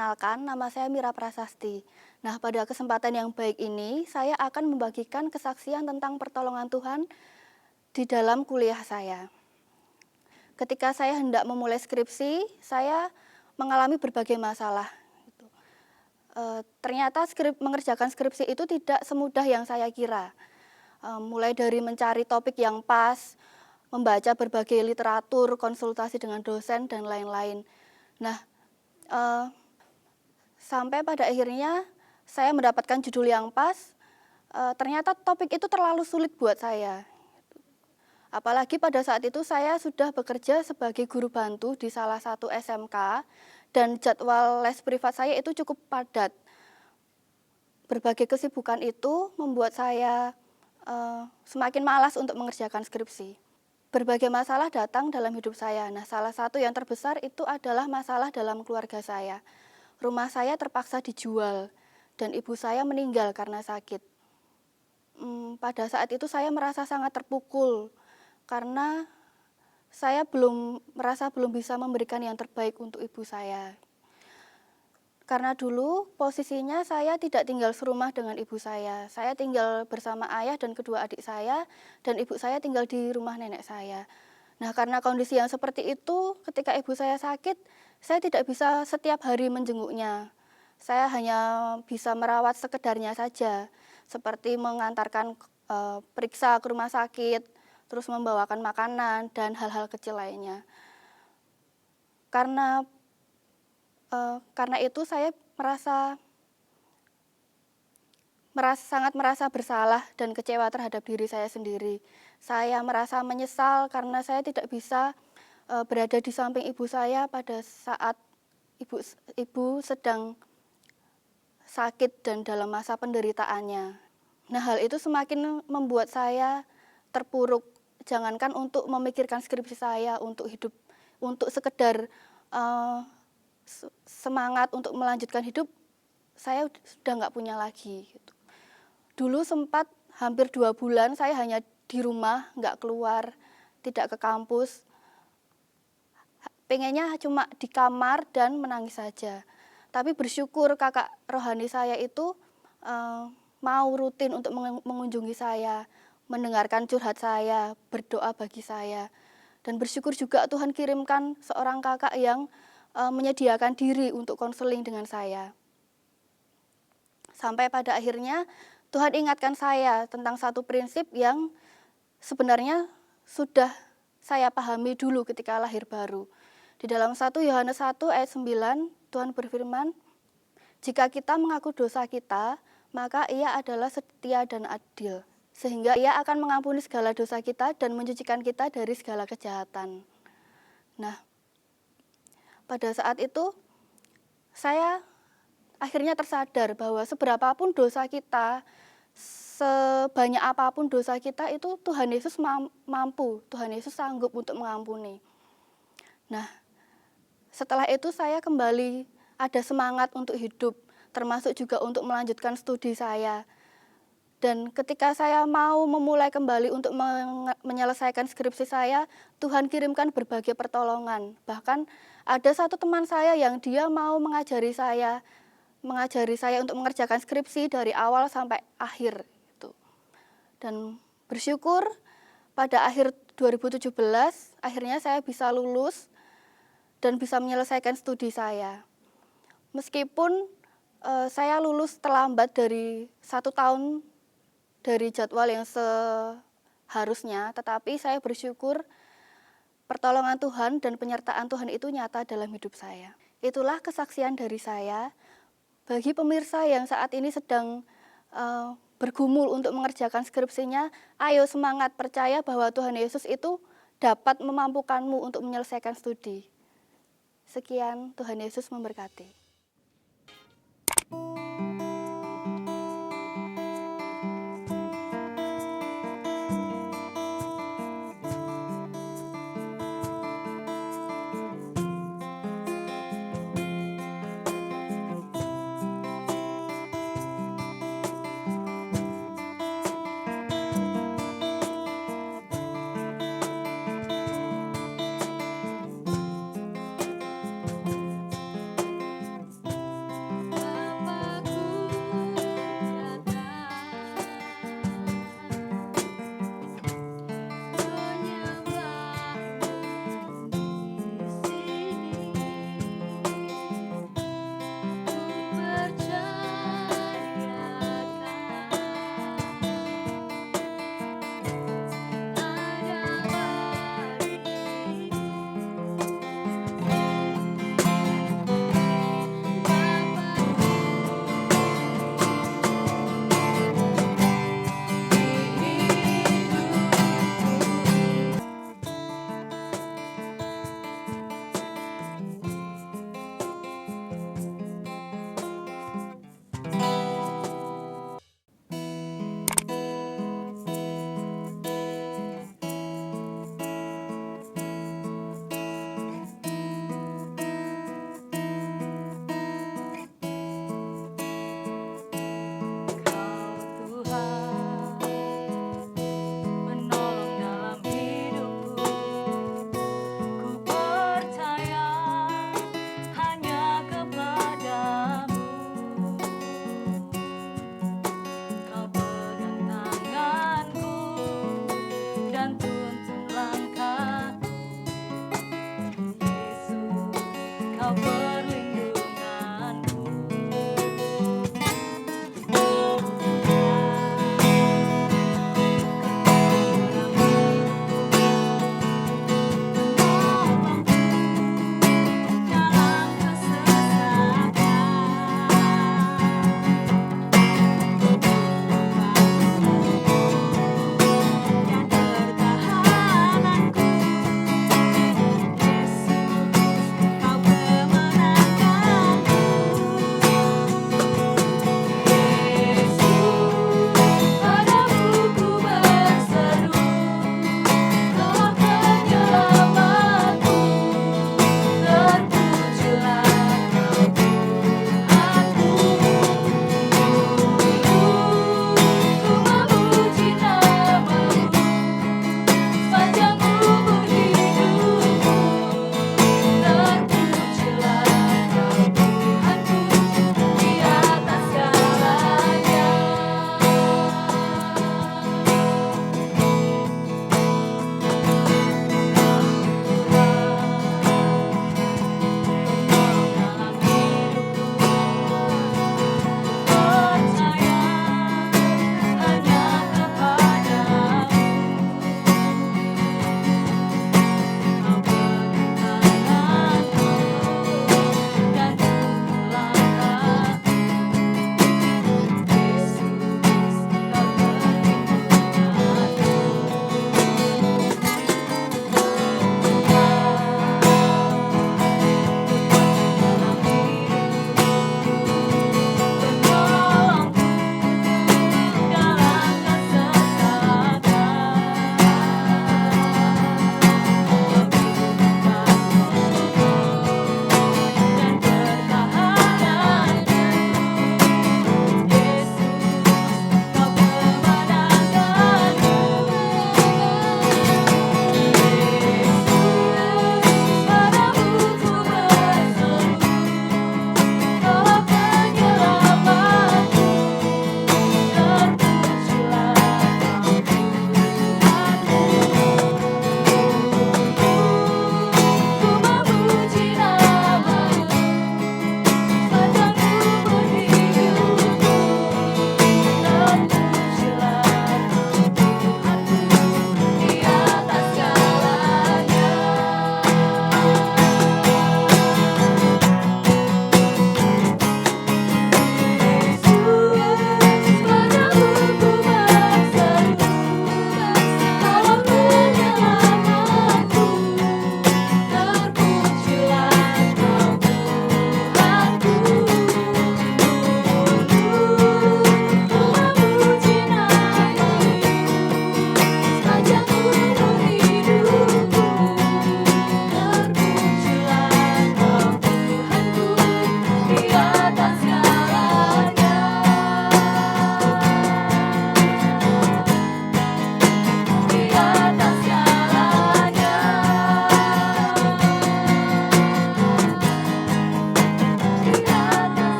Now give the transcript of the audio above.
Perkenalkan, nama saya Mira Prasasti. Nah, pada kesempatan yang baik ini, saya akan membagikan kesaksian tentang pertolongan Tuhan di dalam kuliah saya. Ketika saya hendak memulai skripsi, saya mengalami berbagai masalah. Gitu. Ternyata mengerjakan skripsi itu tidak semudah yang saya kira. Mulai dari mencari topik yang pas, membaca berbagai literatur, konsultasi dengan dosen, dan lain-lain. Nah, sampai pada akhirnya saya mendapatkan judul yang pas, ternyata topik itu terlalu sulit buat saya. Apalagi pada saat itu saya sudah bekerja sebagai guru bantu di salah satu SMK dan jadwal les privat saya itu cukup padat. Berbagai kesibukan itu membuat saya semakin malas untuk mengerjakan skripsi. Berbagai masalah datang dalam hidup saya. Nah, salah satu yang terbesar itu adalah masalah dalam keluarga saya. Rumah saya terpaksa dijual dan ibu saya meninggal karena sakit. Pada saat itu saya merasa sangat terpukul karena saya merasa belum bisa memberikan yang terbaik untuk ibu saya. Karena dulu posisinya saya tidak tinggal serumah dengan ibu saya tinggal bersama ayah dan kedua adik saya, dan ibu saya tinggal di rumah nenek saya. Nah, karena kondisi yang seperti itu, ketika ibu saya sakit, saya tidak bisa setiap hari menjenguknya. Saya hanya bisa merawat sekedarnya saja, seperti mengantarkan periksa ke rumah sakit, terus membawakan makanan, dan hal-hal kecil lainnya. Karena itu saya sangat merasa bersalah dan kecewa terhadap diri saya sendiri. Saya merasa menyesal karena saya tidak bisa berada di samping ibu saya pada saat ibu sedang sakit dan dalam masa penderitaannya. Nah, hal itu semakin membuat saya terpuruk. Jangankan untuk memikirkan skripsi saya, untuk hidup, untuk sekedar semangat untuk melanjutkan hidup, saya sudah nggak punya lagi. Gitu. Dulu sempat hampir 2 bulan saya hanya di rumah, nggak keluar, tidak ke kampus. Pengennya cuma di kamar dan menangis saja. Tapi bersyukur kakak rohani saya itu mau rutin untuk mengunjungi saya, mendengarkan curhat saya, berdoa bagi saya. Dan bersyukur juga Tuhan kirimkan seorang kakak yang menyediakan diri untuk konseling dengan saya. Sampai pada akhirnya Tuhan ingatkan saya tentang satu prinsip yang sebenarnya sudah saya pahami dulu ketika lahir baru. Di dalam 1 Yohanes 1 ayat 9, Tuhan berfirman, "Jika kita mengaku dosa kita, maka Ia adalah setia dan adil, sehingga Ia akan mengampuni segala dosa kita dan mencucikan kita dari segala kejahatan." Nah, pada saat itu saya akhirnya tersadar bahwa seberapapun dosa kita, sebanyak apapun dosa kita itu Tuhan Yesus mampu, Tuhan Yesus sanggup untuk mengampuni. Nah, setelah itu saya kembali ada semangat untuk hidup, termasuk juga untuk melanjutkan studi saya. Dan ketika saya mau memulai kembali untuk menyelesaikan skripsi saya, Tuhan kirimkan berbagai pertolongan. Bahkan ada satu teman saya yang dia mau mengajari saya untuk mengerjakan skripsi dari awal sampai akhir. Gitu. Dan bersyukur pada akhir 2017, akhirnya saya bisa lulus dan bisa menyelesaikan studi saya. Meskipun saya lulus terlambat dari 1 tahun dari jadwal yang seharusnya, tetapi saya bersyukur pertolongan Tuhan dan penyertaan Tuhan itu nyata dalam hidup saya. Itulah kesaksian dari saya. Bagi pemirsa yang saat ini sedang bergumul untuk mengerjakan skripsinya, ayo semangat, percaya bahwa Tuhan Yesus itu dapat memampukanmu untuk menyelesaikan studi. Sekian, Tuhan Yesus memberkati.